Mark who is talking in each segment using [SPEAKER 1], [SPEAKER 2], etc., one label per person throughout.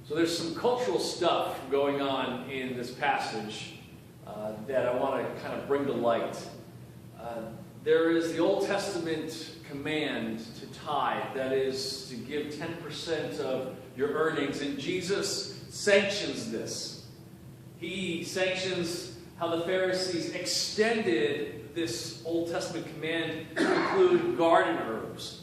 [SPEAKER 1] So there's some cultural stuff going on in this passage that I want to kind of bring to light. There is the Old Testament command to tithe, that is to give 10% of your earnings, and Jesus sanctions this. He sanctions how the Pharisees extended this Old Testament command to include garden herbs.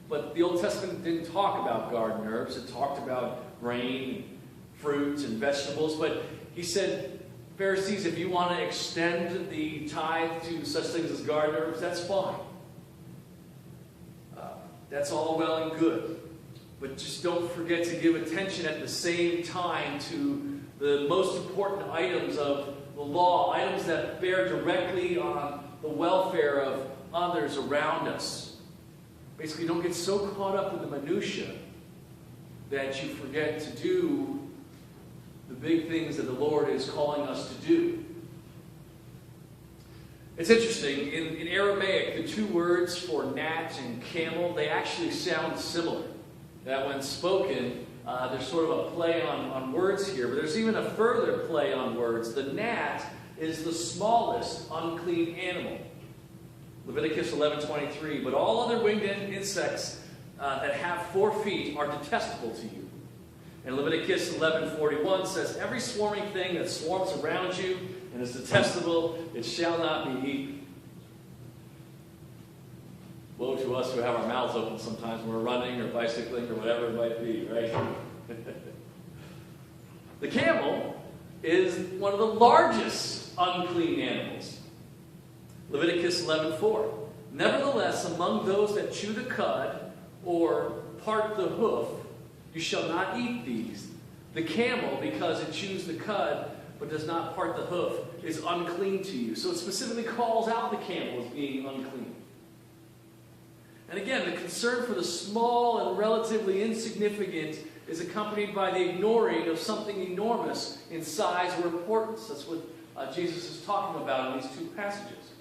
[SPEAKER 1] But the Old Testament didn't talk about garden herbs. It talked about grain, fruits, and vegetables. But he said, Pharisees, if you want to extend the tithe to such things as garden herbs, that's fine. That's all well and good. But just don't forget to give attention at the same time to the most important items of the law, items that bear directly on the welfare of others around us. Basically, don't get so caught up in the minutia that you forget to do the big things that the Lord is calling us to do. It's interesting, in Aramaic, the two words for gnat and camel, they actually sound similar. That when spoken, there's sort of a play on words here, but there's even a further play on words. The gnat is the smallest unclean animal. Leviticus 11:23, but all other winged insects that have 4 feet are detestable to you. And Leviticus 11:41 says, every swarming thing that swarms around you and is detestable, it shall not be eaten. Woe to us who have our mouths open sometimes when we're running or bicycling or whatever it might be, right? The camel is one of the largest unclean animals. Leviticus 11:4. Nevertheless, among those that chew the cud or part the hoof, you shall not eat these. The camel, because it chews the cud but does not part the hoof, is unclean to you. So it specifically calls out the camel as being unclean. And again, the concern for the small and relatively insignificant is accompanied by the ignoring of something enormous in size or importance. That's what Jesus is talking about in these two passages.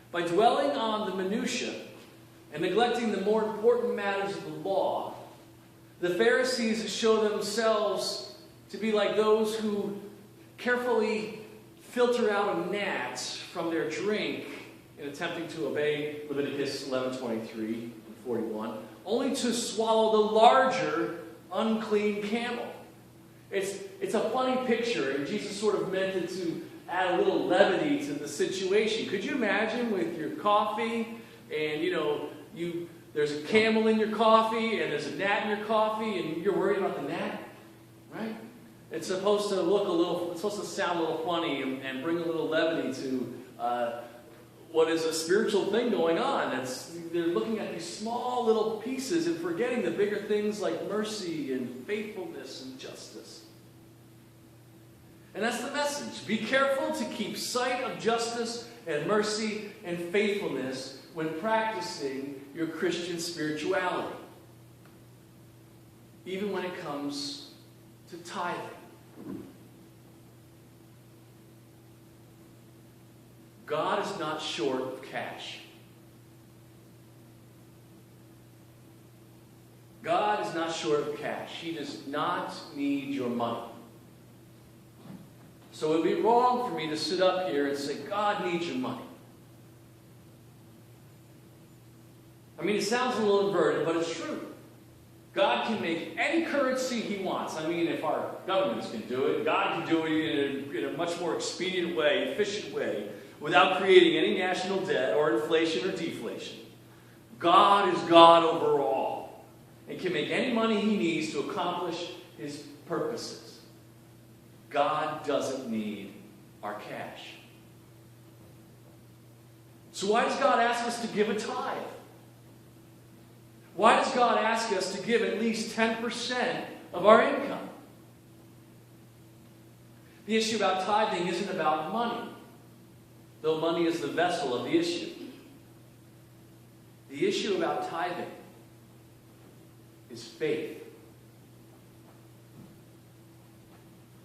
[SPEAKER 1] By dwelling on the minutiae and neglecting the more important matters of the law, the Pharisees show themselves to be like those who carefully filter out a gnat from their drink in attempting to obey Leviticus 11:23 and 41, only to swallow the larger unclean camel. It's a funny picture, and Jesus sort of meant it to add a little levity to the situation. Could you imagine with your coffee, and there's a camel in your coffee, and there's a gnat in your coffee, and you're worried about the gnat, right? It's supposed to sound a little funny and bring a little levity to what is a spiritual thing going on. They're looking at these small little pieces and forgetting the bigger things like mercy and faithfulness and justice. And that's the message. Be careful to keep sight of justice and mercy and faithfulness when practicing your Christian spirituality. Even when it comes to tithing. God is not short of cash. God is not short of cash. He does not need your money. So it would be wrong for me to sit up here and say, God needs your money. I mean, it sounds a little inverted, but it's true. God can make any currency he wants. I mean, if our governments can do it, God can do it in a much more expedient way, efficient way, without creating any national debt or inflation or deflation. God is God over all and can make any money he needs to accomplish his purposes. God doesn't need our cash. So why does God ask us to give a tithe? Why does God ask us to give at least 10% of our income? The issue about tithing isn't about money, though money is the vessel of the issue. The issue about tithing is faith.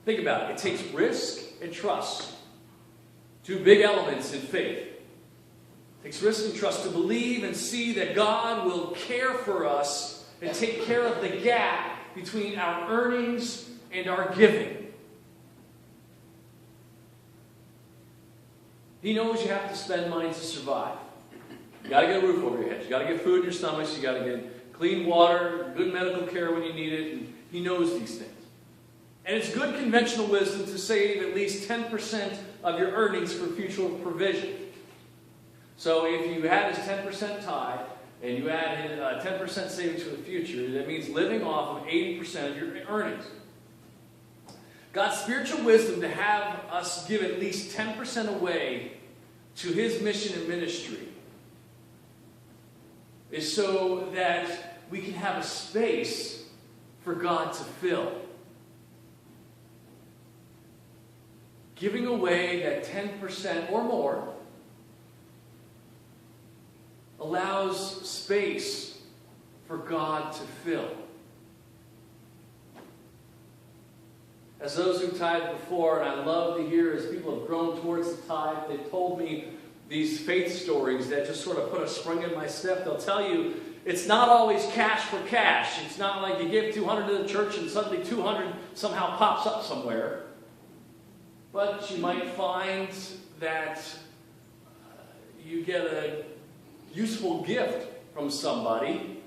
[SPEAKER 1] Think about it. It takes risk and trust. Two big elements in faith. It takes risk and trust to believe and see that God will care for us and take care of the gap between our earnings and our giving. He knows you have to spend money to survive. You got to get a roof over your head. You got to get food in your stomachs. You got to get clean water, good medical care when you need it. And he knows these things. And it's good conventional wisdom to save at least 10% of your earnings for future provision. So if you had this 10% tithe and you added 10% savings for the future, that means living off of 80% of your earnings. God's spiritual wisdom to have us give at least 10% away to His mission and ministry is so that we can have a space for God to fill. Giving away that 10% or more allows space for God to fill. As those who tithed before, and I love to hear as people have grown towards the tithe, they've told me these faith stories that just sort of put a spring in my step. They'll tell you it's not always cash for cash. It's not like you give 200 to the church and suddenly 200 somehow pops up somewhere. But you might find that you get a useful gift from somebody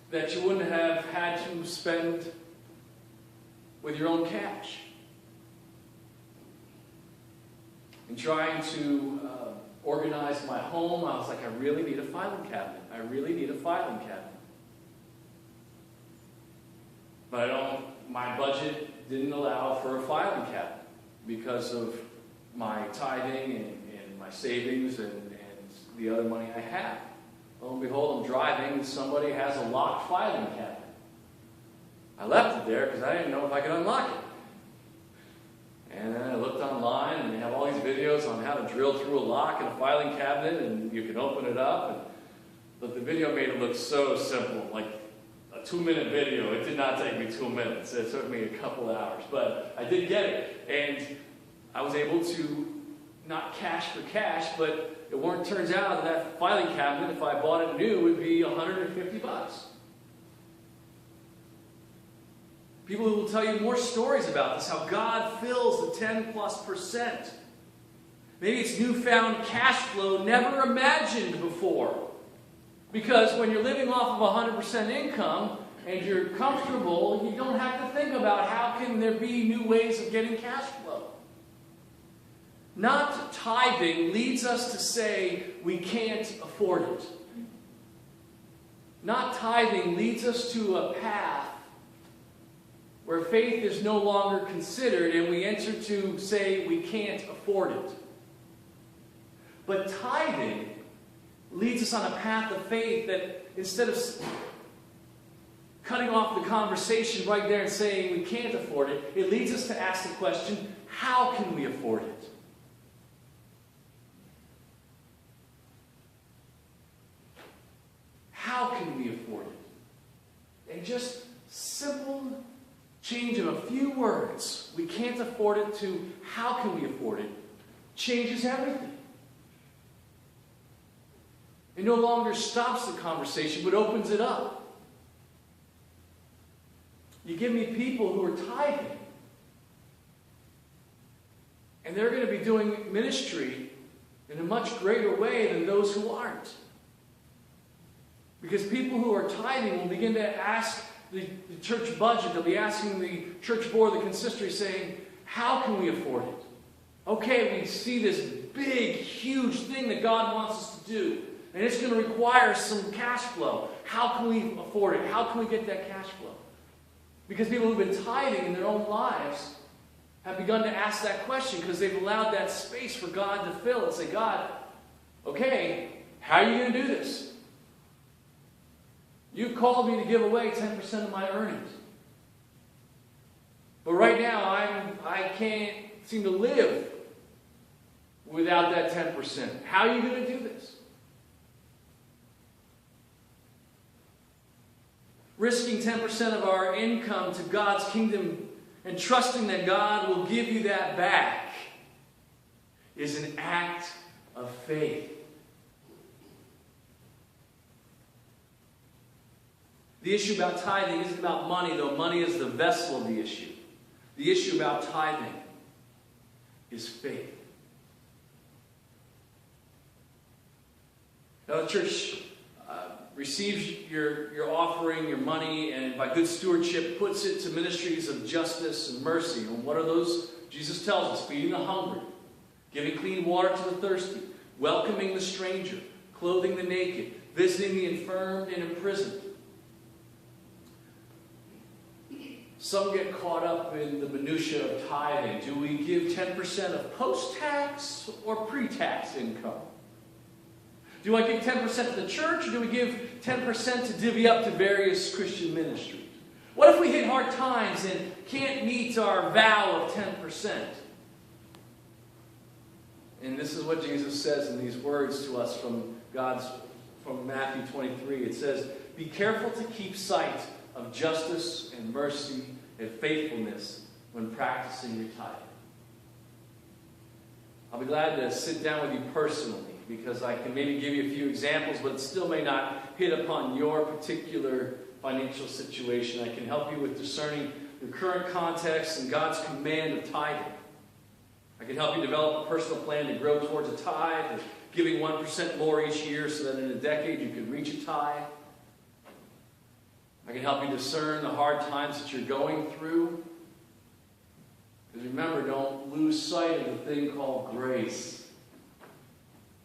[SPEAKER 1] that you wouldn't have had to spend with your own cash. In trying to organize my home, I was like, I really need a filing cabinet. I really need a filing cabinet. But my budget didn't allow for a filing cabinet because of my tithing and my savings and the other money I had. Lo and behold, I'm driving and somebody has a locked filing cabinet. I left it there because I didn't know if I could unlock it. And then I looked online and they have all these videos on how to drill through a lock in a filing cabinet and you can open it up. But the video made it look so simple, like a 2-minute video. It did not take me 2 minutes. It took me a couple hours. But I did get it. And I was able to, not cash for cash, but it turns out that filing cabinet, if I bought it new, would be $150. People who will tell you more stories about this, how God fills the 10+%. Maybe it's newfound cash flow never imagined before. Because when you're living off of 100% income and you're comfortable, you don't have to think about how can there be new ways of getting cash flow. Not tithing leads us to say we can't afford it. Not tithing leads us to a path where faith is no longer considered and we enter to say we can't afford it. But tithing leads us on a path of faith that instead of cutting off the conversation right there and saying we can't afford it, it leads us to ask the question, how can we afford it? How can we afford it? And just simple change of a few words, we can't afford it, to how can we afford it, changes everything. It no longer stops the conversation, but opens it up. You give me people who are tithing, and they're going to be doing ministry in a much greater way than those who aren't. Because people who are tithing will begin to ask the church budget. They'll be asking the church board, the consistory, saying, how can we afford it? Okay, we see this big, huge thing that God wants us to do. And it's going to require some cash flow. How can we afford it? How can we get that cash flow? Because people who've been tithing in their own lives have begun to ask that question because they've allowed that space for God to fill and say, God, okay, how are you going to do this? You've called me to give away 10% of my earnings. But right now, I can't seem to live without that 10%. How are you going to do this? Risking 10% of our income to God's kingdom and trusting that God will give you that back is an act of faith. The issue about tithing isn't about money, though money is the vessel of the issue. The issue about tithing is faith. Now, the church receives your offering, your money, and by good stewardship puts it to ministries of justice and mercy. And what are those? Jesus tells us: feeding the hungry, giving clean water to the thirsty, welcoming the stranger, clothing the naked, visiting the infirm and imprisoned. Some get caught up in the minutiae of tithing. Do we give 10% of post-tax or pre-tax income? Do I give 10% to the church, or do we give 10% to divvy up to various Christian ministries? What if we hit hard times and can't meet our vow of 10%? And this is what Jesus says in these words to us from Matthew 23. It says, "Be careful to keep sight of justice and mercy and faithfulness when practicing your tithing." I'll be glad to sit down with you personally, because I can maybe give you a few examples, but it still may not hit upon your particular financial situation. I can help you with discerning your current context and God's command of tithing. I can help you develop a personal plan to grow towards a tithe, of giving 1% more each year so that in a decade you can reach a tithe. I can help you discern the hard times that you're going through. Because remember, don't lose sight of the thing called grace.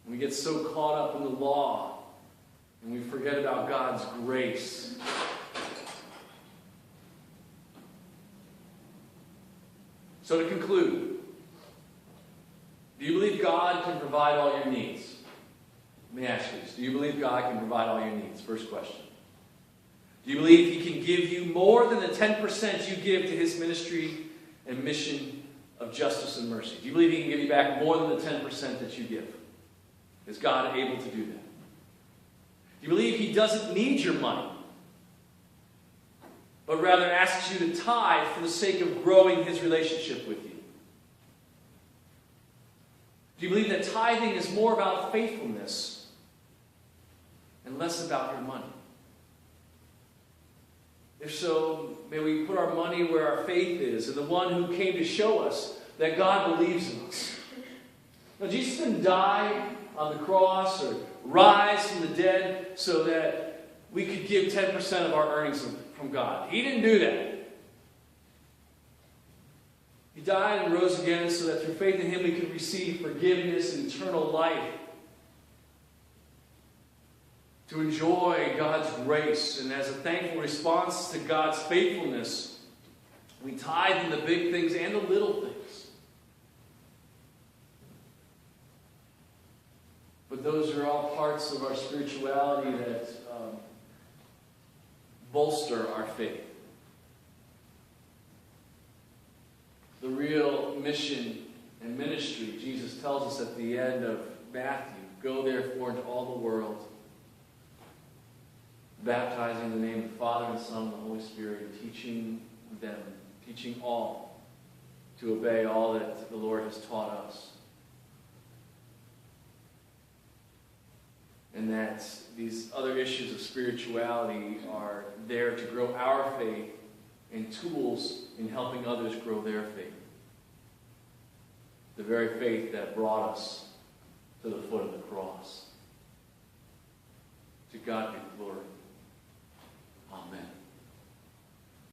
[SPEAKER 1] We get so caught up in the law, and we forget about God's grace. So to conclude, do you believe God can provide all your needs? Let me ask you this. Do you believe God can provide all your needs? First question. Do you believe He can give you more than the 10% you give to His ministry and mission of justice and mercy? Do you believe He can give you back more than the 10% that you give? Is God able to do that? Do you believe He doesn't need your money, but rather asks you to tithe for the sake of growing His relationship with you? Do you believe that tithing is more about faithfulness and less about your money? If so, may we put our money where our faith is, in the one who came to show us that God believes in us. Now, Jesus didn't die on the cross or rise from the dead so that we could give 10% of our earnings from God. He didn't do that. He died and rose again so that through faith in Him we could receive forgiveness and eternal life. To enjoy God's grace, and as a thankful response to God's faithfulness, we tithe in the big things and the little things. But those are all parts of our spirituality that bolster our faith. The real mission and ministry, Jesus tells us at the end of Matthew, "Go therefore into all the world, baptizing in the name of the Father and the Son and the Holy Spirit, and teaching all to obey all that the Lord has taught us." And that these other issues of spirituality are there to grow our faith and tools in helping others grow their faith. The very faith that brought us to the foot of the cross. To God be glory. Amen.